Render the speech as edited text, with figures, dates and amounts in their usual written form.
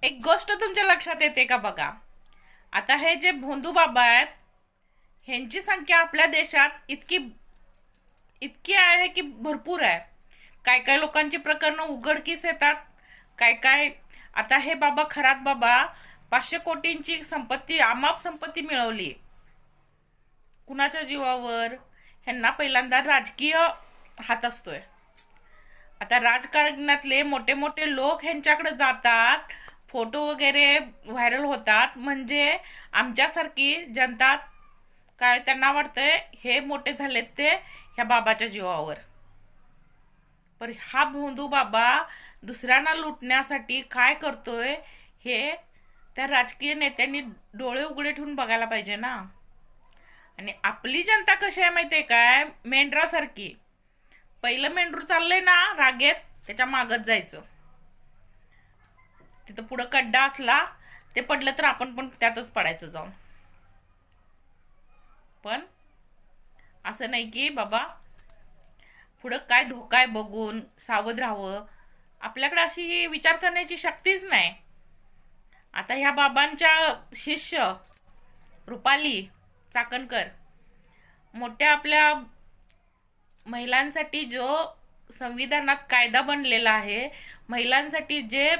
एक गोष्ट तुमच्या लक्षात येते का बघा. आता हे जे भोंदू बाबा आहेत, ह्यांची संख्या आपल्या देशात इतकी इतकी आहे की भरपूर आहे. काय काय लोकांची प्रकरणं उघडकीस येतात. काय काय आता हे बाबा खरात बाबा 500 कोटींची संपत्ती, अमाप संपत्ती मिळवली. कुणाच्या जीवावर? ह्यांना पहिल्यांदा राजकीय हात असतोय. आता राजकारणातले मोठे मोठे लोक ह्यांच्याकडे जातात, फोटो वगैरे व्हायरल होतात, म्हणजे आमच्यासारखी जनता काय त्यांना वाटतंय हे मोठे झालेत ते ह्या बाबाच्या जीवावर. पण हा भोंदू बाबा दुसऱ्यांना लुटण्यासाठी काय करतोय हे त्या राजकीय नेत्यांनी डोळे उघडे ठेवून बघायला पाहिजे ना. आणि आपली जनता कशी आहे माहितीये काय, मेंढरासारखी. पहिलं मेंढरू चाललंय ना रागेत, त्याच्या मागत जायचं. तिथं पुढं खड्डा असला, ते पडलं तर आपण पण त्यातच पडायचं जाऊन. पण असं नाही की बाबा पुढं काय धोका आहे बघून सावध राहावं. आपल्याकडे अशी विचार करण्याची शक्तीच नाही. आता ह्या बाबांच्या शिष्य रुपाली चाकणकर मोठ्या आपल्या महिलांसाठी जो संविधानात कायदा बनलेला आहे, महिलांसाठी जे